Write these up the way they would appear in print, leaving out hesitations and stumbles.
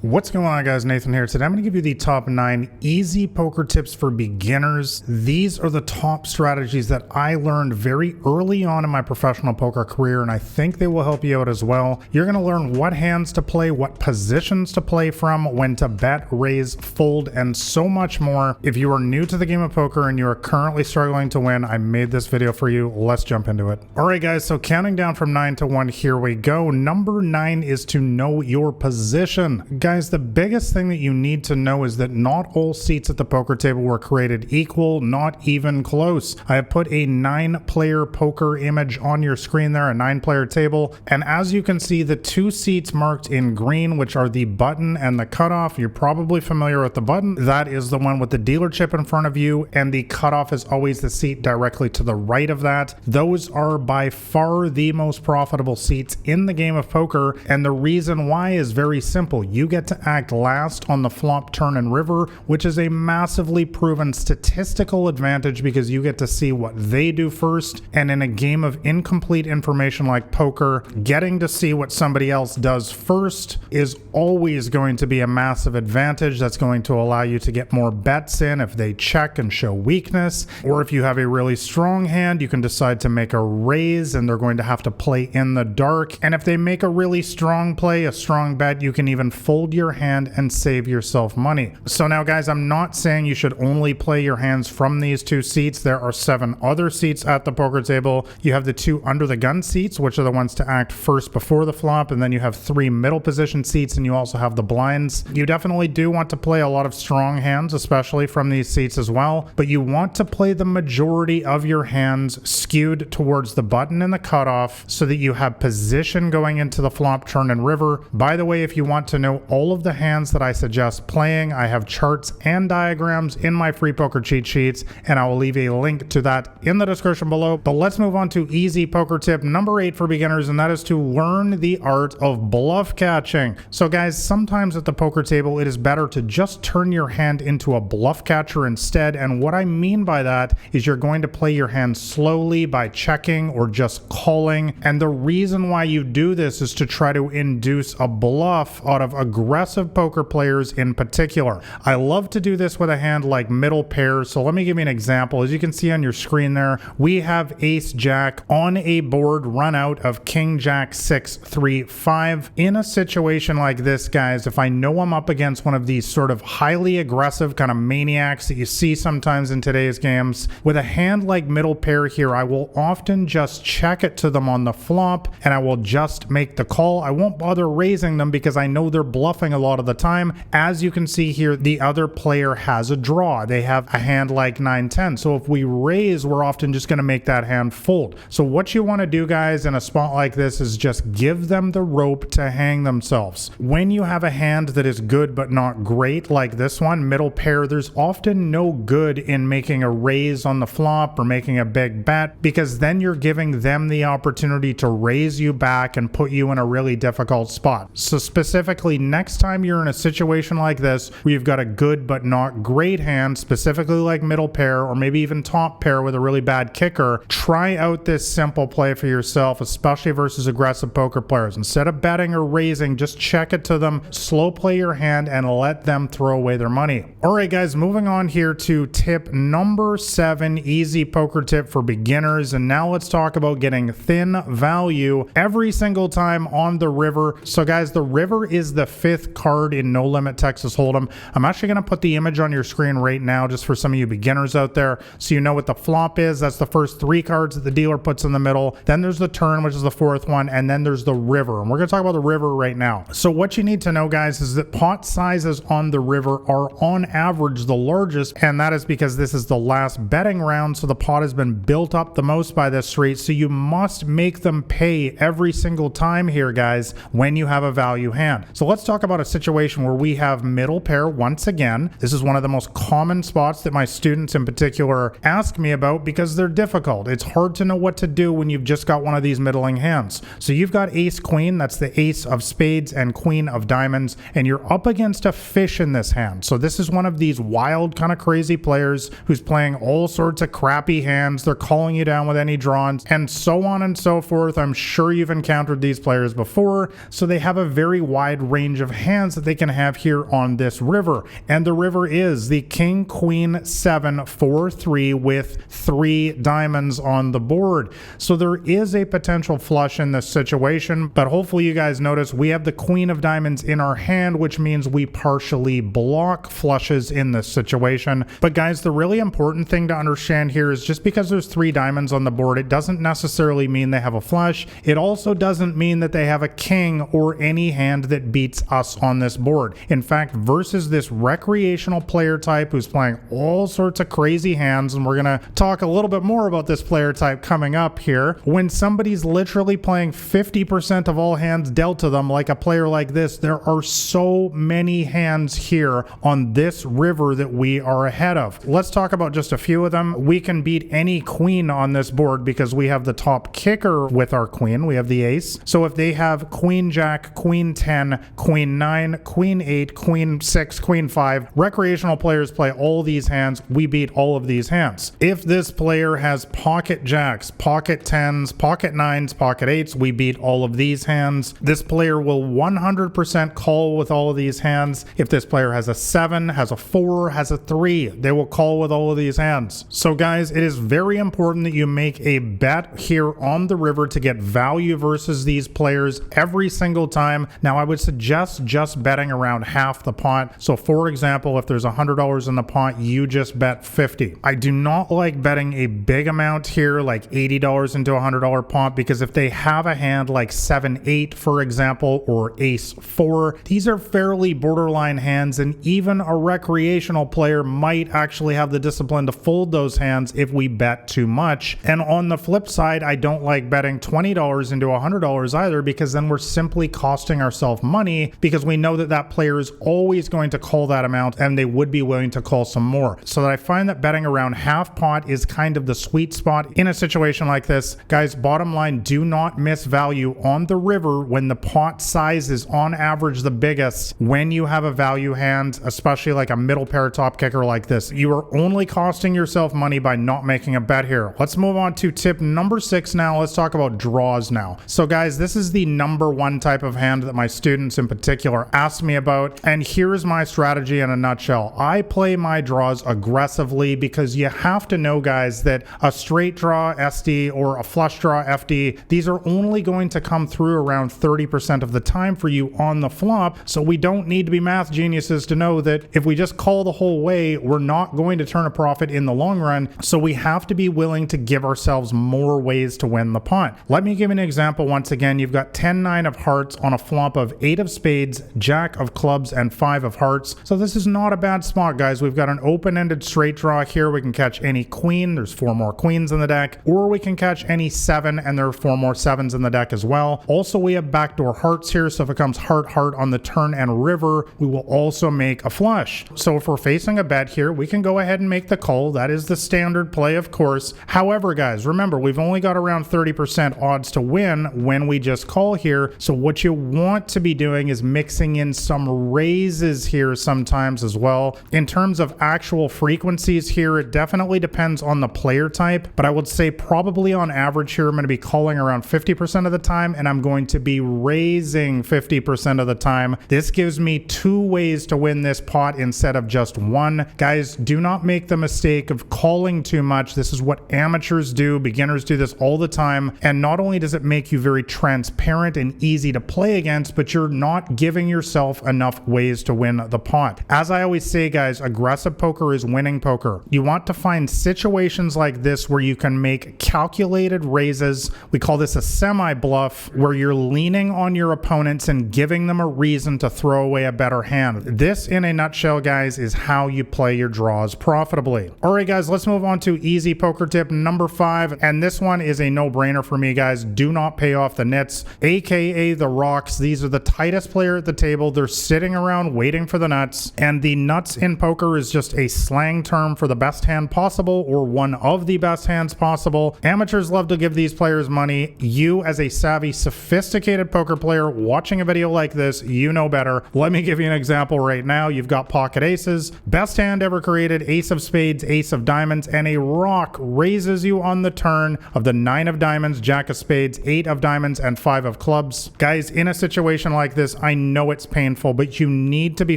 What's going on, guys? Nathan here. Today I'm going to give you the top 9 easy poker tips for beginners. These are the top strategies that I learned very early on in my professional poker career, and I think they will help you out as well. You're going to learn what hands to play, what positions to play from, when to bet, raise, fold, and so much more. If you are new to the game of poker and you are currently struggling to win, I made this video for you. Let's jump into it. All right, guys, so counting down from 9 to 1, here we go. Number 9 is to know your position. Guys, the biggest thing that you need to know is that not all seats at the poker table were created equal, not even close. I have put a 9-player poker image on your screen there, a 9-player table, and as you can see, the 2 seats marked in green, which are the button and the cutoff. You're probably familiar with the button. That is the one with the dealer chip in front of you, and the cutoff is always the seat directly to the right of that. Those are by far the most profitable seats in the game of poker, and the reason why is very simple. You get to act last on the flop, turn, and river, which is a massively proven statistical advantage because you get to see what they do first, and in a game of incomplete information like poker, getting to see what somebody else does first is always going to be a massive advantage. That's going to allow you to get more bets in if they check and show weakness, or if you have a really strong hand, you can decide to make a raise and they're going to have to play in the dark, and if they make a really strong play, a strong bet, you can even fold your hand and save yourself money. So now, guys, I'm not saying you should only play your hands from these 2 seats. There are 7 other seats at the poker table. You have the 2 under the gun seats, which are the ones to act first before the flop, and then you have 3 middle position seats, and you also have the blinds. You definitely do want to play a lot of strong hands, especially from these seats as well, but you want to play the majority of your hands skewed towards the button and the cutoff so that you have position going into the flop, turn, and river. By the way, if you want to know all of the hands that I suggest playing, I have charts and diagrams in my free poker cheat sheets, and I will leave a link to that in the description below. But let's move on to easy poker tip number 8 for beginners, and that is to learn the art of bluff catching. So guys, sometimes at the poker table it is better to just turn your hand into a bluff catcher instead, and what I mean by that is you're going to play your hand slowly by checking or just calling, and the reason why you do this is to try to induce a bluff out of aggressive poker players in particular. I love to do this with a hand like middle pair, so let me give you an example. As you can see on your screen there, we have ace jack on a board run out of king jack 6 3 5. In a situation like this, guys, if I know I'm up against one of these sort of highly aggressive kind of maniacs that you see sometimes in today's games, with a hand like middle pair here, I will often just check it to them on the flop and I will just make the call. I won't bother raising them because I know they're bluffing a lot of the time. As you can see here, the other player has a draw. They have a hand like 9-10. So if we raise, we're often just going to make that hand fold. So what you want to do, guys, in a spot like this is just give them the rope to hang themselves. When you have a hand that is good but not great, like this one, middle pair, there's often no good in making a raise on the flop or making a big bet, because then you're giving them the opportunity to raise you back and put you in a really difficult spot. So specifically, next time you're in a situation like this where you've got a good but not great hand, specifically like middle pair or maybe even top pair with a really bad kicker, try out this simple play for yourself, especially versus aggressive poker players. Instead of betting or raising, just check it to them, slow play your hand, and let them throw away their money. All right, guys, moving on here to tip number 7, easy poker tip for beginners, and now let's talk about getting thin value every single time on the river. So guys, the river is the 5th card in No Limit Texas Hold'em. I'm actually going to put the image on your screen right now just for some of you beginners out there so you know what the flop is. That's the first 3 cards that the dealer puts in the middle. Then there's the turn, which is the 4th one, and then there's the river, and we're going to talk about the river right now. So what you need to know, guys, is that pot sizes on the river are on average the largest, and that is because this is the last betting round, so the pot has been built up the most by this street, so you must make them pay every single time here, guys, when you have a value hand. So let's talk about a situation where we have middle pair once again. This is one of the most common spots that my students in particular ask me about because they're difficult. It's hard to know what to do when you've just got one of these middling hands. So you've got ace queen, that's the ace of spades, and queen of diamonds, and you're up against a fish in this hand. So this is one of these wild kind of crazy players who's playing all sorts of crappy hands. They're calling you down with any draws and so on and so forth. I'm sure you've encountered these players before. So they have a very wide range of of hands that they can have here on this river. And the river is the king, queen, 7, 4, 3 with 3 diamonds on the board. So there is a potential flush in this situation, but hopefully you guys notice we have the queen of diamonds in our hand, which means we partially block flushes in this situation. But guys, the really important thing to understand here is just because there's 3 diamonds on the board, it doesn't necessarily mean they have a flush. It also doesn't mean that they have a king or any hand that beats us on this board. In fact, versus this recreational player type who's playing all sorts of crazy hands, and we're gonna talk a little bit more about this player type coming up here, when somebody's literally playing 50% of all hands dealt to them, like a player like this, there are so many hands here on this river that we are ahead of. Let's talk about just a few of them. We can beat any queen on this board because we have the top kicker with our queen. We have the ace. So if they have queen jack, queen 10, queen 9, queen 8, queen 6, queen 5, recreational players play all these hands. We beat all of these hands. If this player has pocket jacks, pocket 10s, pocket 9s, pocket 8s, we beat all of these hands. This player will 100% call with all of these hands. If this player has a 7, has a 4, has a 3, they will call with all of these hands. So guys, it is very important that you make a bet here on the river to get value versus these players every single time. Now I would suggest just betting around half the pot. So for example, if there's $100 in the pot, you just bet 50. I do not like betting a big amount here, like $80 into a $100 pot, because if they have a hand like 7-8, for example, or ace 4, these are fairly borderline hands, and even a recreational player might actually have the discipline to fold those hands if we bet too much. And on the flip side, I don't like betting $20 into $100 either, because then we're simply costing ourselves money, because we know that that player is always going to call that amount and they would be willing to call some more. So that I find that betting around half pot is kind of the sweet spot in a situation like this. Guys, bottom line, do not miss value on the river when the pot size is on average the biggest. When you have a value hand, especially like a middle pair top kicker like this, you are only costing yourself money by not making a bet here. Let's move on to tip number 6 now. Let's talk about draws now. So guys, this is the number 1 type of hand that my students in particular ask me about, and here's my strategy in a nutshell. I play my draws aggressively because you have to know, guys, that a straight draw SD or a flush draw FD, these are only going to come through around 30% of the time for you on the flop. So we don't need to be math geniuses to know that if we just call the whole way, we're not going to turn a profit in the long run. So we have to be willing to give ourselves more ways to win the pot. Let me give you an example. Once again, you've got 10-9 of hearts on a flop of 8 of spades, jack of clubs, and 5 of hearts. So this is not a bad spot, guys. We've got an open-ended straight draw here. We can catch any queen. There's 4 more queens in the deck, or we can catch any 7, and there are 4 more 7s in the deck as well. Also, we have backdoor hearts here, so if it comes heart heart on the turn and river, we will also make a flush. So if we're facing a bet here, we can go ahead and make the call. That is the standard play, of course. However, guys, remember, we've only got around 30% odds to win when we just call here. So what you want to be doing is mixing in some raises here sometimes as well. In terms of actual frequencies here, it definitely depends on the player type, but I would say probably on average here, I'm going to be calling around 50% of the time, and I'm going to be raising 50% of the time. This gives me 2 ways to win this pot instead of just 1. Guys, do not make the mistake of calling too much. This is what amateurs do. Beginners do this all the time. And not only does it make you very transparent and easy to play against, but you're not giving yourself enough ways to win the pot. As I always say, guys, aggressive poker is winning poker. You want to find situations like this where you can make calculated raises. We call this a semi-bluff, where you're leaning on your opponents and giving them a reason to throw away a better hand. This, in a nutshell, guys, is how you play your draws profitably. All right, guys, let's move on to easy poker tip number 5. And this one is a no-brainer for me, guys. Do not pay off the nits, aka the rocks. These are the tightest player at the table. They're sitting around waiting for the nuts. And the nuts in poker is just a slang term for the best hand possible, or one of the best hands possible. Amateurs love to give these players money. You, as a savvy, sophisticated poker player watching a video like this, you know better. Let me give you an example right now. You've got pocket aces, best hand ever created, ace of spades, ace of diamonds, and a rock raises you on the turn of the 9 of diamonds, jack of spades, 8 of diamonds, and 5 of clubs. Guys, in a situation like this, I know it's painful, but you need to be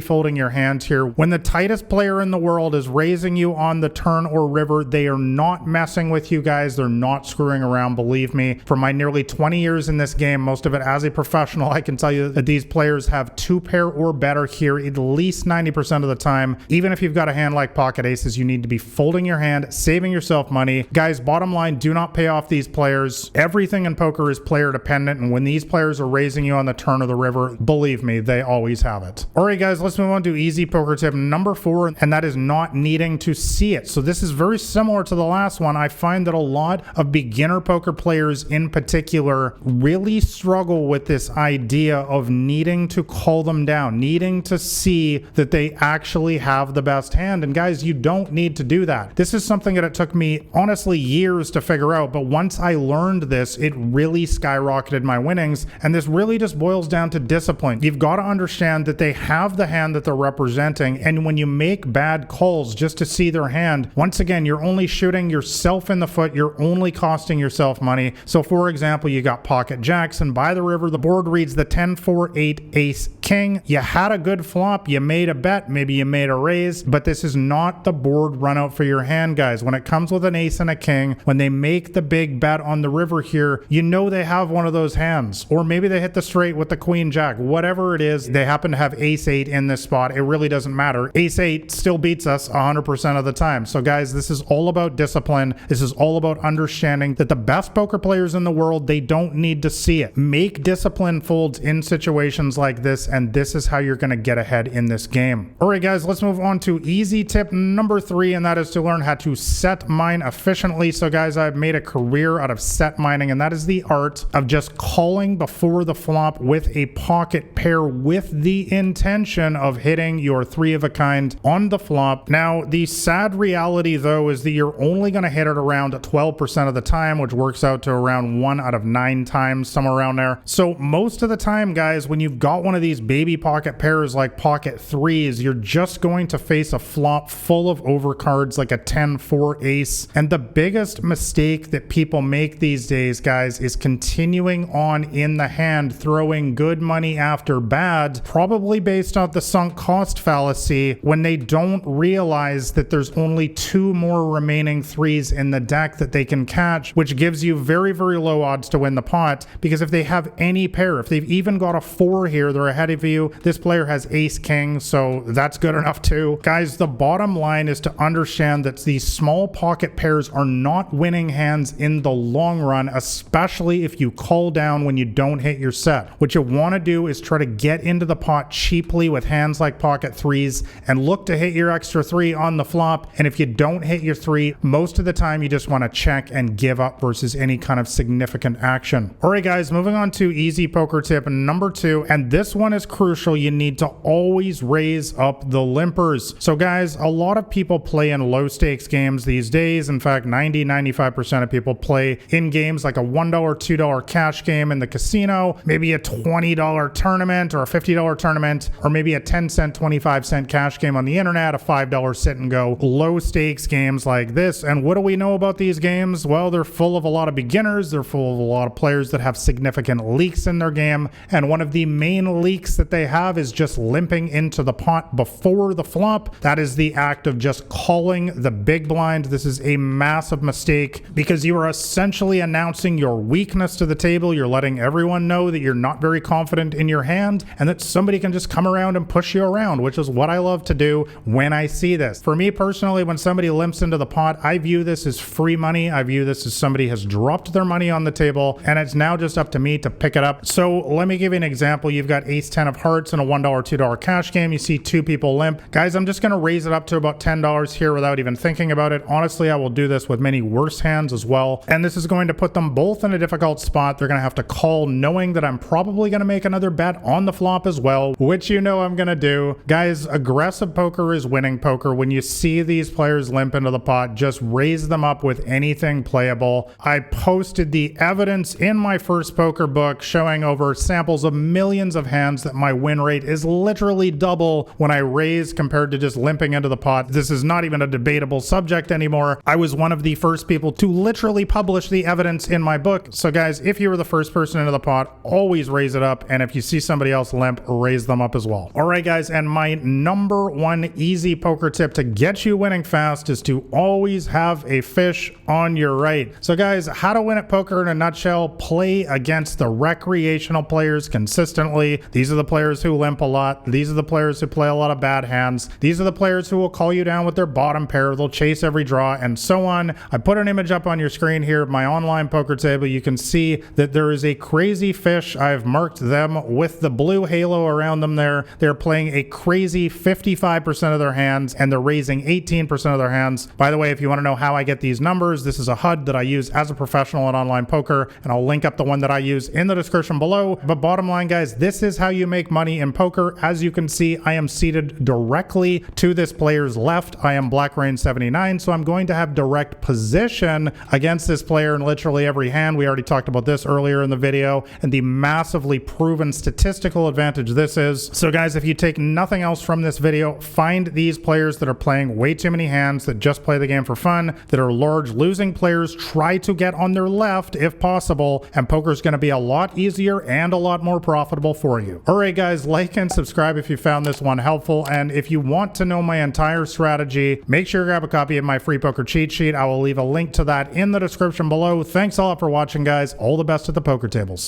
folding your hand here. When the tightest player in the world is raising you on the turn or river, they are not messing with you guys. They're not screwing around, believe me. For my nearly 20 years in this game, most of it as a professional, I can tell you that these players have 2 pair or better here at least 90% of the time. Even if you've got a hand like pocket aces, you need to be folding your hand, saving yourself money. Guys, bottom line, do not pay off these players. Everything in poker is player dependent, and when these players are raising you on the turn of the river, believe me, they always have it. All right, guys, let's move on to easy poker tip number 4, and that is not needing to see it. So this is very similar to the last one. I find that a lot of beginner poker players in particular really struggle with this idea of needing to call them down, needing to see that they actually have the best hand. And guys, you don't need to do that. This is something that it took me honestly years to figure out, but once I learned this, it really skyrocketed my winnings. And this really just boils down to discipline. You've got to understand that they have the hand that they're representing, and when you make bad calls just to see their hand, once again, you're only shooting yourself in the foot. You're only costing yourself money. So for example, you got pocket jacks, and by the river, the board reads the 10-4-8 ace king. You had a good flop, you made a bet, maybe you made a raise, but this is not the board run out for your hand, guys. When it comes with an ace and a king, when they make the big bet on the river here, you know they have one of those hands, or maybe they hit the straight with the queen jack, whatever it is. They happen to have ace 8 in this spot. It really doesn't matter. Ace 8 still beats us 100% of the time. So guys, this is all about discipline. This is all about understanding that the best poker players in the world, they don't need to see it. Make discipline folds in situations like this, and this is how you're going to get ahead in this game. All right, guys, let's move on to easy tip number 3, and that is to learn how to set mine efficiently. So guys, I've made a career out of set mining, and that is the art of just calling before the flop with a pocket pair with the intention of hitting your 3 of a kind on the flop. Now, the sad reality though is that you're only going to hit it around 12% of the time, which works out to around 1 out of 9 times, somewhere around there. So most of the time, guys, when you've got one of these baby pocket pairs like pocket 3s, you're just going to face a flop full of overcards like a 10-4 ace. And the biggest mistake that people make these days, guys, is continuing on in the hand, throwing good money after bad, probably based on the sunk cost fallacy, when they don't realize that there's only 2 more remaining 3s in the deck that they can catch, which gives you very, very low odds to win the pot. Because if they have any pair, if they've even got a 4 here, they're ahead of you. This player has ace king, so that's good enough too. Guys, the bottom line is to understand that these small pocket pairs are not winning hands in the long run, especially if you call down when you don't hit your set. What you want to do is try to get into the pot cheaply with hands like pocket 3s and look to hit your extra 3 on the flop. And if you don't hit your 3, most of the time you just want to check and give up versus any kind of significant action. All right, guys, moving on to easy poker tip number 2, and this one is crucial. You need to always raise up the limpers. So guys, a lot of people play in low stakes games these days. In fact, 90-95% of people play in games like a $1, $2 cash game in the casino, maybe a $20 tournament or a $50 tournament, or maybe a 10-cent, 25-cent cash game on the internet, a $5 sit and go. Low stakes games like this. And what do we know about these games? Well, they're full of a lot of beginners. They're full of a lot of players that have significant leaks in their game. And one of the main leaks that they have is just limping into the pot before the flop. That is the act of just calling the big blind. This is a massive mistake because you are essentially announcing your weakness to the table. You're letting everyone know that you're not very confident in your hand and that somebody can just come around and push you around, which is what I love to do when I see this. For me personally, when somebody limps into the pot, I view this as free money. I view this as somebody has dropped their money on the table and it's now just up to me to pick it up. So let me give you an example. You've got ace 10 of hearts in a $1, $2 cash game. You see 2 people limp. Guys, I'm just going to raise it up to about $10 here without even thinking about it. Honestly, I will do this with many worse hands as well. And this is going to put them both in a difficult spot. They're going to have to call knowing that I'm probably going to make another bet on the flop as well, which you know I'm going to do. Guys, aggressive poker is winning poker. When you see these players limp into the pot, just raise them up with anything playable. I posted the evidence in my first poker book showing over samples of millions of hands that my win rate is literally double when I raise compared to just limping into the pot. This is not even a debatable subject anymore. I was one of the first people to literally publish the evidence in my book. So guys, if you were the first person into the pot, always raise it up. And if you see somebody somebody else limp, raise them up as well. All right, guys, and my number one easy poker tip to get you winning fast is to always have a fish on your right. So guys, how to win at poker in a nutshell: play against the recreational players consistently. These are the players who limp a lot. These are the players who play a lot of bad hands. These are the players who will call you down with their bottom pair. They'll chase every draw and so on. I put an image up on your screen here of my online poker table. You can see that there is a crazy fish. I've marked them with the blue halo around them there. They're playing a crazy 55% of their hands and they're raising 18% of their hands. By the way, if you want to know how I get these numbers, this is a HUD that I use as a professional in online poker, and I'll link up the one that I use in the description below. But bottom line, guys, this is how you make money in poker. As you can see, I am seated directly to this player's left. I am Black Rain 79, so I'm going to have direct position against this player in literally every hand. We already talked about this earlier in the video and the massively proven statistical advantage this is. So guys, if you take nothing else from this video, find these players that are playing way too many hands, that just play the game for fun, that are large losing players. Try to get on their left if possible, and poker is going to be a lot easier and a lot more profitable for you. All right, guys, like and subscribe if you found this one helpful, and if you want to know my entire strategy, make sure you grab a copy of my free poker cheat sheet. I will leave a link to that in the description below. Thanks a lot for watching, guys. All the best at the poker tables.